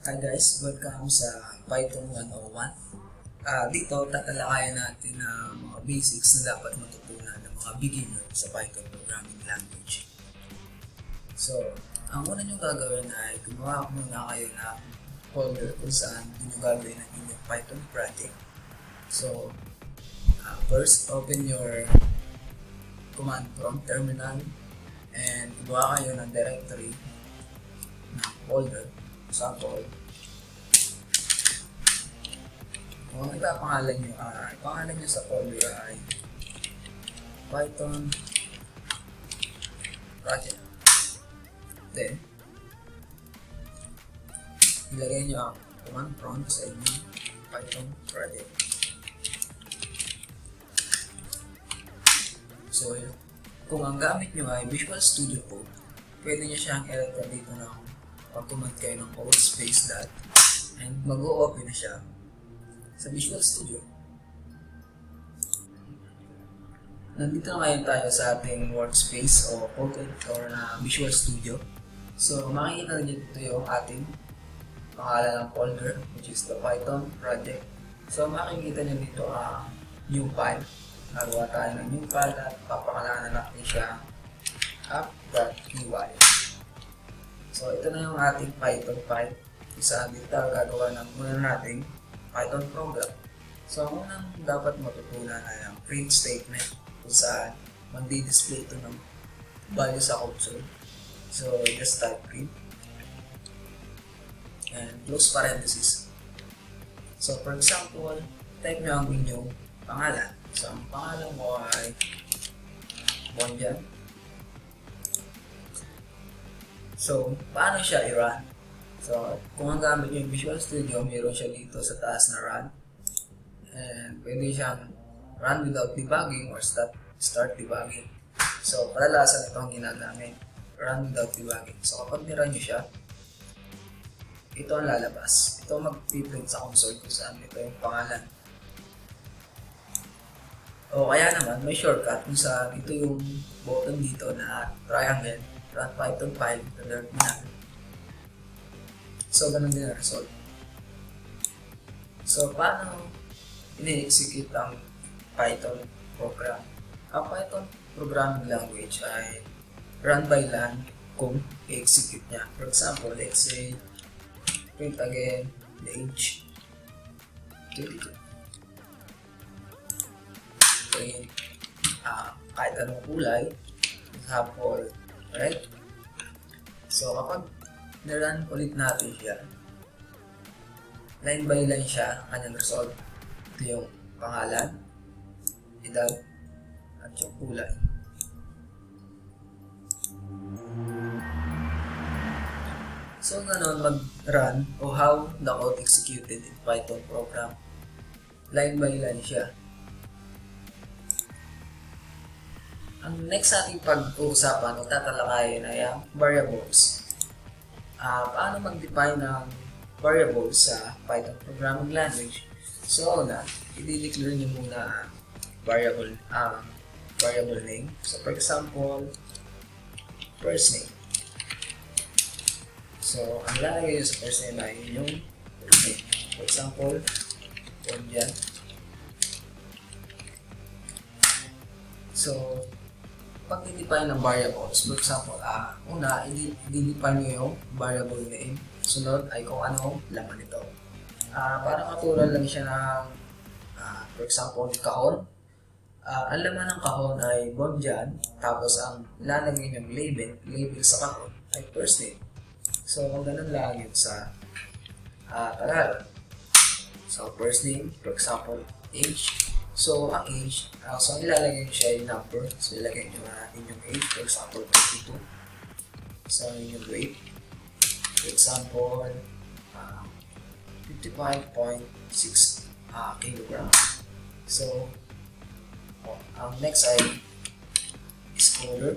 Hi guys, welcome sa Python 101. Dito tatalakayan natin ang mga basics na dapat matutunan ng mga beginner sa Python programming language. So, ang una nyo gagawin ay gumawa muna kayo ng folder kung saan nyo gagawin ang inyong Python project. So, first open your command prompt terminal and gumawa kayo ng directory ng folder. Example, kung ipapangalan nyo sa folder ay Python project. Then, ilagay nyo ang command prompt sa inyong Python project. So, kung ang gamit nyo ay Visual Studio Code, pwede nyo siyang i-enter dito ng pag-command kayo ng code space dot and mag-o-open na siya sa Visual Studio. Nandito na ngayon tayo sa ating workspace o code editor na Visual Studio. So makikita nyo dito yung ating pangalan ng folder, which is the Python project. So makikita nyo dito ang new file. Nagawa tayo ng new file at papakalanan natin siya app.py. So ito na yung ating Python file. Isa dito gagawa ng muna nating Python program. So ang unang dapat matutunan ay ang print statement kung saan magdi-display ito ng value sa console. So just type print and close parenthesis. So for example, type nyo ang inyong pangalan. So ang pangalan mo ay Bonjan. So, paano siya i-run? So, kung ang gamit yung Visual Studio, mayroon siya dito sa taas na run. And pwede siyang run without debugging or start debugging. So, kadalasan ito ang ginagamit. Run without debugging. So, kapag nirun nyo siya, ito ang lalabas. Ito ang mag-print sa console kung saan ito yung pangalan. O kaya naman, may shortcut kung saan ito yung button dito na triangle. Run Python file to learn na. So, ganun din ang result. So, paano ini-execute ang Python program? Ang Python programming language ay run by line kung i-execute niya. For example, let's say, print again the age 22. Print kahit anong kulay. For example, right? So, kapag na-run ulit natin siya, line by line siya, kanyang result. Ito yung pangalan, edad, at yung kulay. So, ganun mag-run o how the code executed in Python program. Line by line siya. Ang next ating pag-uusapan o tatalakayin ay ang variables. Paano mag-define ng variables sa Python programming language? So, i-declare nyo muna variable name. So, for example, first name. So, ang lalagay nyo sa first name ay yung first name. For example, Bonjan. So, pag i-define ng variables, for example, una, i-define nyo yung variable name. Sunod ay kung ano laman ito. Para katulad lang siya ng, for example, kahon. Ang laman ng kahon ay Bonjan, tapos ang lalagay yung label sa kahon ay first name. So, kung ganun lang yun sa Tagalog. So, first name, for example, age. So, ang age, so ilalagay nyo siya yung number. So, ilagay nyo na inyong age, for example, 22. So, inyong weight, for example, 55.6 kilogram. So, ang next ay is color.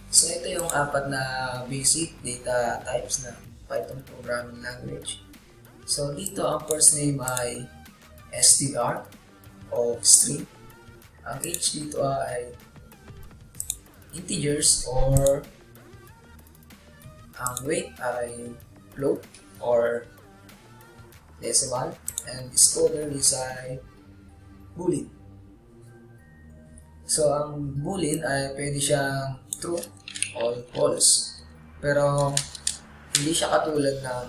So, ito yung apat na basic data types na Python programming language. So, dito ang first name ay str o string. Ang age dito ay integers or ang weight ay float or decimal, and decoder is ay boolean. So, ang boolean ay pwede siyang true or false. Pero, hindi siya katulad ng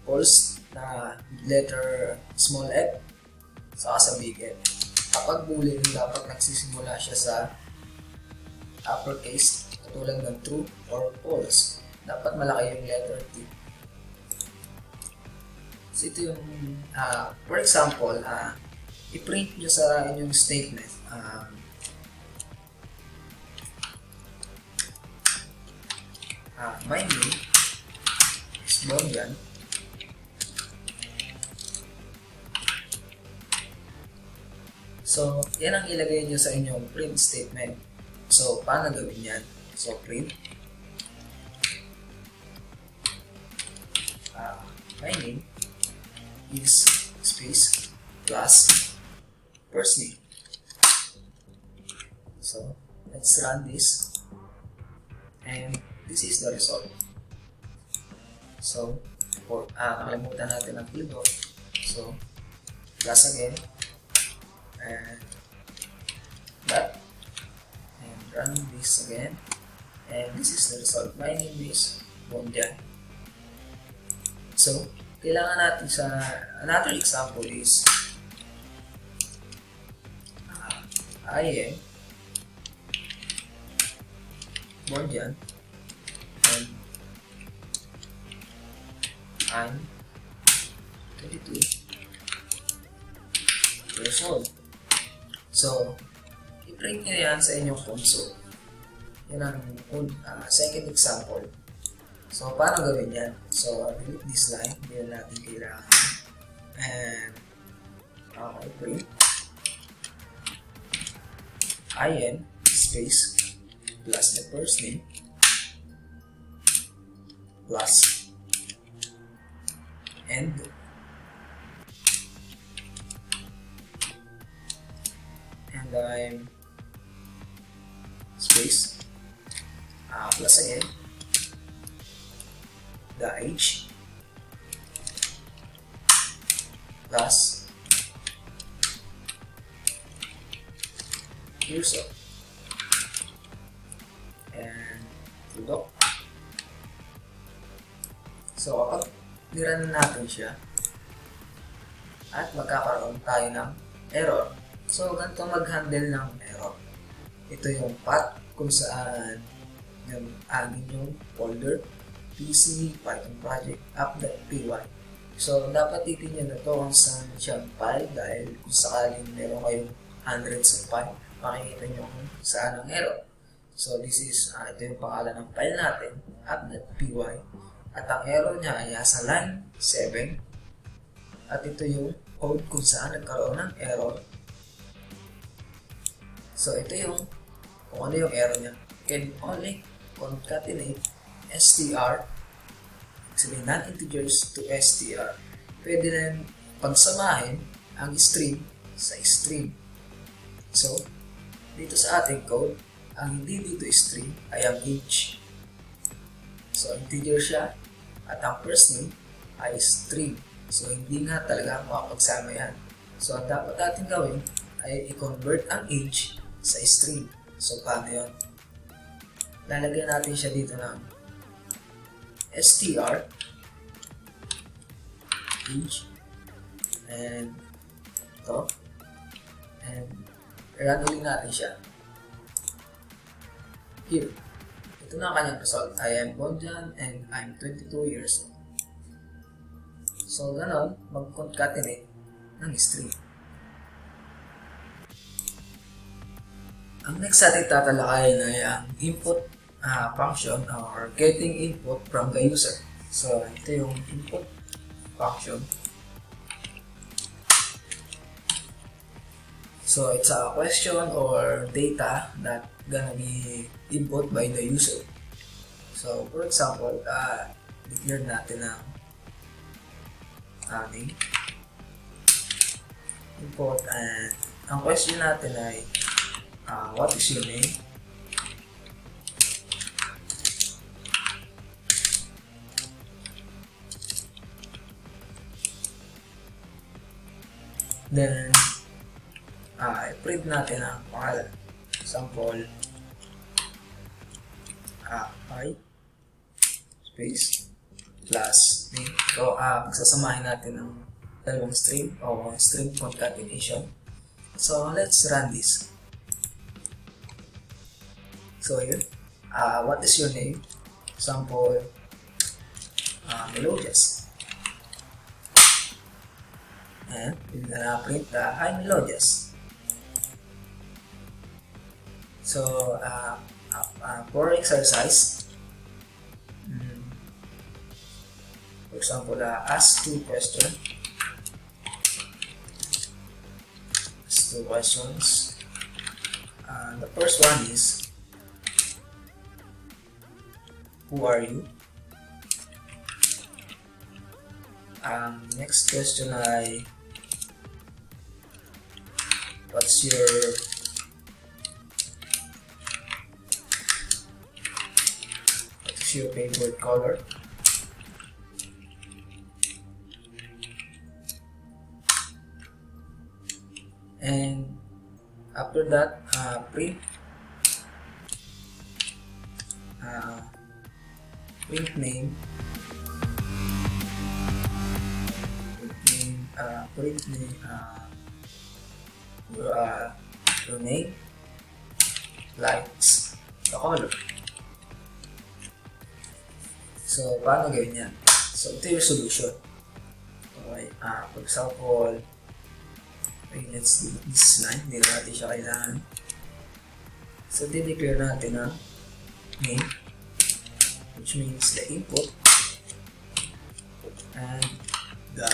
false na letter small f saka sa big F. Kapag boolean, dapat nagsisimula siya sa uppercase, katulad ng true or false. Dapat malaki yung letter T. So, ito yung, for example, i-print nyo sa inyong statement. My name is Bonjan. So, yan ang ilagay nyo sa inyong print statement. So, paano gawin yan? So, print. My name is space plus first name. So, let's run this. And this is the result. So, nakalimutan natin ang field of. So, plus again. And that. And run this again. And this is the result. My name is Bonjan. So, kailangan natin sa another example is I am Bonjan and I'm 22 years old. So, i-print nyo yan sa inyong console. Yan ang second example. So, paano gawin yan? So, delete this line. Hindi na natin kailangan. And, print. IN space plus the first name plus and I'm space plus again the age plus years old and tuldok. So, kapag nirun natin siya at magkakaroon tayo ng error. So, ganito mag-handle ng error. Ito yung path kung saan yung yung folder PC, Python project, app.py. So, dapat titignan na ito kung saan siyang file dahil kung sakaling meron kayong hundreds of file, makikita nyo kung saan ang error. So, this is, ito yung pangalan ng file natin, app.py. At ang error niya ay sa line 7. At ito yung code kung saan nagkaroon ng error. So, ito yung kung ano yung error niya. Can only concatenate str, sabihin non-integers to str. Pwede rin pagsamahin ang string sa string. So, dito sa ating code, ang hindi dito string ay ang age. So, integer siya at ang first name ay string. So, hindi nga talaga makapagsama yan. So, ang dapat natin gawin ay i-convert ang age sa string. So, paano yun? Lalagyan natin siya dito ng str age and ito and run ulit natin siya here. Ito na ang kanyang result. I am Bonjan and I'm 22 years old. So, ganon, mag-concatenate ng string. Ang next natin tatalakayin ay ang input function or getting input from the user. So, ito yung input function. So, it's a question or data that gonna be input by the user. So, for example, declare natin ang name, import, and ang question natin ay what is your name? Then, i-print natin ang pangalan. Example, I space plus name. So, pagsasamahin natin ng dalawang string o string concatenation. So, let's run this. So, here, what is your name? Example, Melodious. And we're gonna print the hi Melodious. So, for exercise, for example, ask two questions. Ask two questions. The first one is, who are you? Next question ay, what's your favorite color? And after that, print name, your name likes the color. So, paano gawin yan? So, ito yung solution. Okay, for example, okay, let's do this line. Hindi natin siya kailangan. So, declare natin ang name, which means the input, and the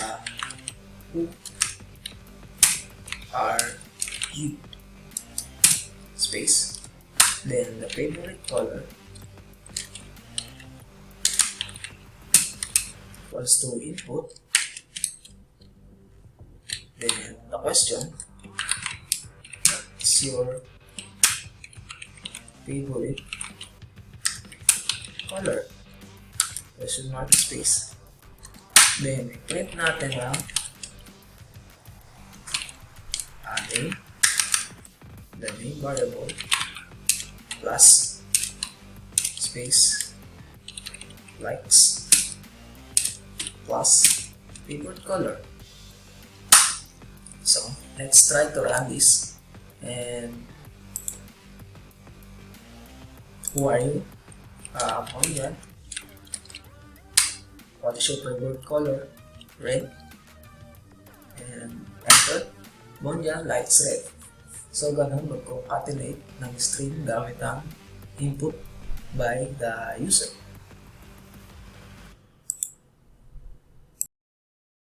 who are you, space, then the favorite color equals to input, then the question, what is your favorite color, question mark, space. Then print natin ang name, the name variable, plus space, likes, plus favorite color. So let's try to run this. And who are you? Yan. What is your favorite color? Red. And enter. Yan, lights red. So ganun, mag-concatenate ng string gamit ang input by the user.